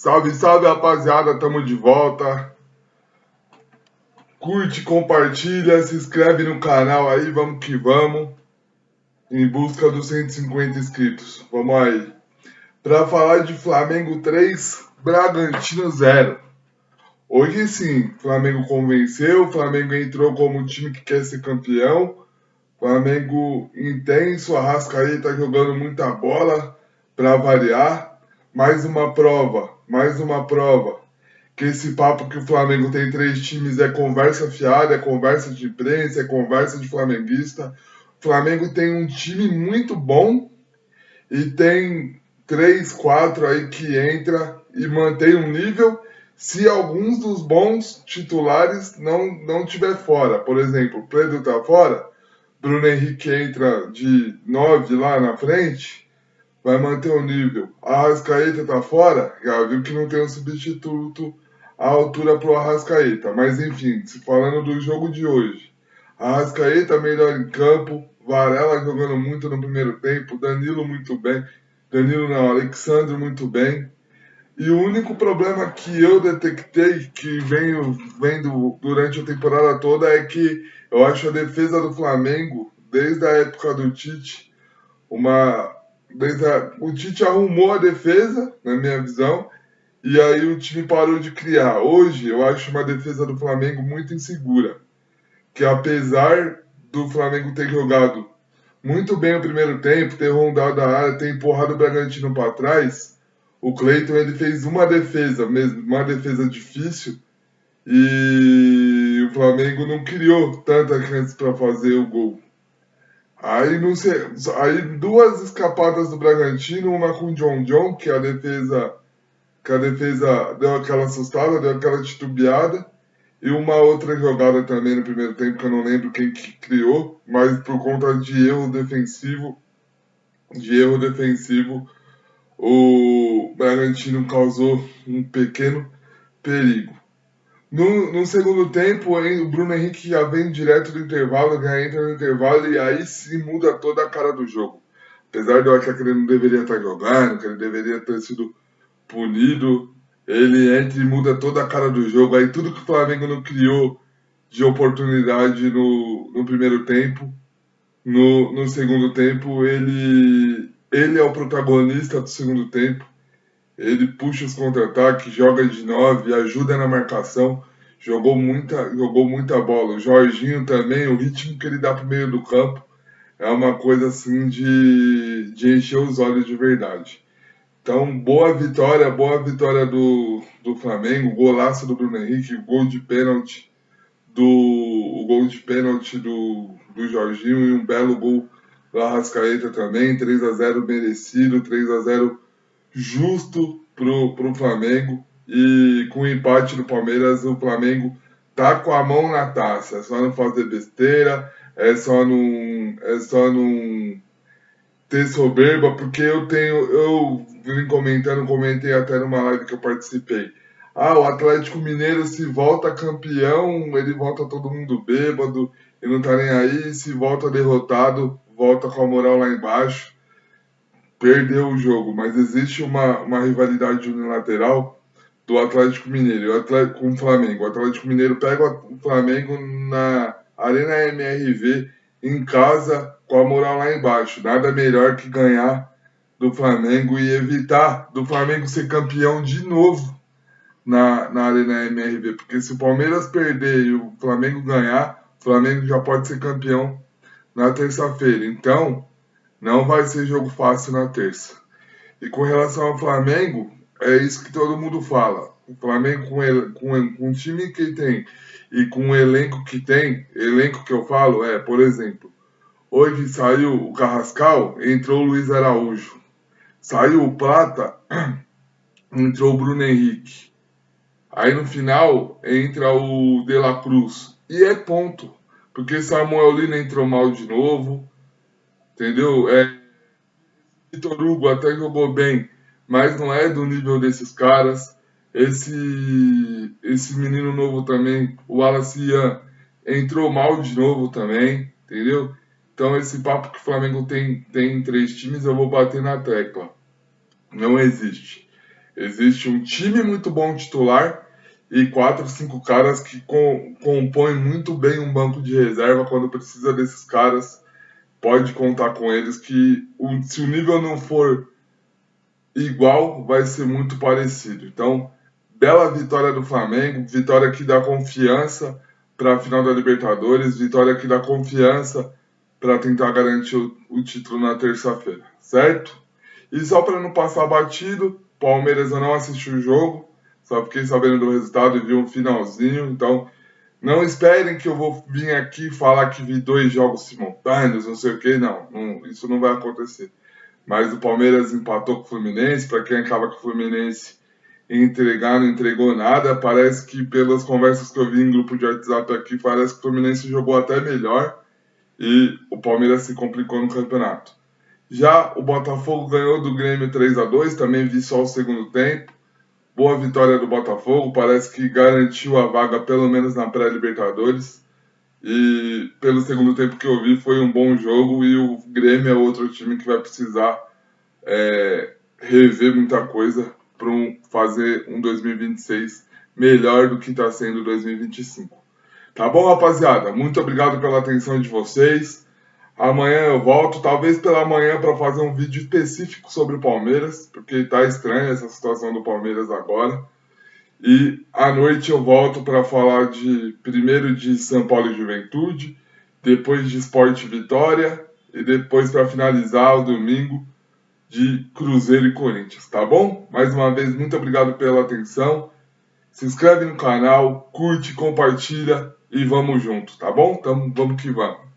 Salve, salve, rapaziada, tamo de volta. Curte, compartilha, se inscreve no canal aí, vamos que vamos. Em busca dos 150 inscritos. Vamos aí. Pra falar de Flamengo 3, Bragantino 0. Hoje sim, Flamengo convenceu, Flamengo entrou como time que quer ser campeão. Flamengo intenso, Arrascaeta jogando muita bola pra variar. Mais uma prova que esse papo que o Flamengo tem 3 times é conversa fiada, é conversa de imprensa, é conversa de flamenguista. O Flamengo tem um time muito bom e tem 3, 4 aí que entra e mantém um nível se alguns dos bons titulares não tiver fora. Por exemplo, o Pedro tá fora, Bruno Henrique entra de 9 lá na frente, vai manter o nível. A Arrascaeta tá fora, já viu que não tem um substituto à altura pro Arrascaeta. Mas enfim, se falando do jogo de hoje, Arrascaeta melhor em campo, Varela jogando muito no primeiro tempo, Danilo muito bem, Danilo não, Alexandre muito bem. E o único problema que eu detectei, que venho vendo durante a temporada toda, é que eu acho a defesa do Flamengo, desde a época do Tite, o Tite arrumou a defesa, na minha visão, e aí o time parou de criar. Hoje eu acho uma defesa do Flamengo muito insegura, que apesar do Flamengo ter jogado muito bem o primeiro tempo, ter rondado a área, ter empurrado o Bragantino para trás, o Cleiton ele fez uma defesa mesmo, uma defesa difícil, e o Flamengo não criou tanta chance para fazer o gol. Aí, não sei, aí duas escapadas do Bragantino, uma com o John, que a defesa deu aquela assustada, deu aquela titubeada, e uma outra jogada também no primeiro tempo, que eu não lembro quem que criou, mas por conta de erro defensivo, o Bragantino causou um pequeno perigo. No segundo tempo, o Bruno Henrique já vem direto do intervalo, já entra no intervalo e aí sim muda toda a cara do jogo. Apesar de eu achar que ele não deveria estar jogando, que ele deveria ter sido punido, ele entra e muda toda a cara do jogo. Aí tudo que o Flamengo não criou de oportunidade no primeiro tempo, no segundo tempo, ele é o protagonista do segundo tempo. Ele puxa os contra-ataques, joga de 9, ajuda na marcação, jogou muita bola. O Jorginho também, o ritmo que ele dá pro meio do campo é uma coisa assim de encher os olhos de verdade. Então, boa vitória do Flamengo, golaço do Bruno Henrique, o gol de pênalti do Jorginho e um belo gol do Arrascaeta também, 3-0 merecido, 3-0 justo pro Flamengo. E com o empate do Palmeiras, o Flamengo tá com a mão na taça. É só não fazer besteira, é só não ter soberba, porque eu vim comentei até numa live que eu participei. O Atlético Mineiro, se volta campeão, ele volta todo mundo bêbado e não tá nem aí. Se volta derrotado, volta com a moral lá embaixo. Perdeu o jogo, mas existe uma rivalidade unilateral do Atlético Mineiro com o Flamengo. O Atlético Mineiro pega o Flamengo na Arena MRV, em casa, com a moral lá embaixo. Nada melhor que ganhar do Flamengo e evitar do Flamengo ser campeão de novo na Arena MRV. Porque se o Palmeiras perder e o Flamengo ganhar, o Flamengo já pode ser campeão na terça-feira. Então, não vai ser jogo fácil na terça. E com relação ao Flamengo, é isso que todo mundo fala. O Flamengo, com o time que tem e com o elenco que tem, elenco que eu falo por exemplo, hoje saiu o Carrascal, entrou o Luiz Araújo. Saiu o Plata, entrou o Bruno Henrique. Aí no final entra o De La Cruz. E é ponto. Porque Samuel Lino entrou mal de novo. Entendeu? Vitor Hugo até jogou bem, mas não é do nível desses caras. Esse menino novo também, o Wallace Ian, entrou mal de novo também, entendeu? Então esse papo que o Flamengo tem 3 times, eu vou bater na tecla. Não existe. Existe um time muito bom titular e 4, 5 caras que compõem muito bem um banco de reserva. Quando precisa desses caras, pode contar com eles que se o nível não for igual, vai ser muito parecido. Então, bela vitória do Flamengo, vitória que dá confiança para a final da Libertadores, vitória que dá confiança para tentar garantir o título na terça-feira, certo? E só para não passar batido, Palmeiras eu não assisti o jogo, só fiquei sabendo do resultado e vi um finalzinho, então não esperem que eu vou vir aqui falar que vi 2 jogos simultâneos, não sei o que, não, isso não vai acontecer. Mas o Palmeiras empatou com o Fluminense, para quem acaba que o Fluminense entregar, não entregou nada, parece que pelas conversas que eu vi em grupo de WhatsApp aqui, parece que o Fluminense jogou até melhor e o Palmeiras se complicou no campeonato. Já o Botafogo ganhou do Grêmio 3-2, também vi só o segundo tempo. Boa vitória do Botafogo, parece que garantiu a vaga pelo menos na pré-Libertadores. E pelo segundo tempo que eu vi foi um bom jogo e o Grêmio é outro time que vai precisar rever muita coisa para fazer um 2026 melhor do que está sendo 2025. Tá bom, rapaziada? Muito obrigado pela atenção de vocês. Amanhã eu volto, talvez pela manhã, para fazer um vídeo específico sobre o Palmeiras, porque tá estranha essa situação do Palmeiras agora. E à noite eu volto para falar primeiro de São Paulo e Juventude, depois de Sport Vitória e depois para finalizar o domingo de Cruzeiro e Corinthians, tá bom? Mais uma vez, muito obrigado pela atenção. Se inscreve no canal, curte, compartilha e vamos junto, tá bom? Vamos que vamos.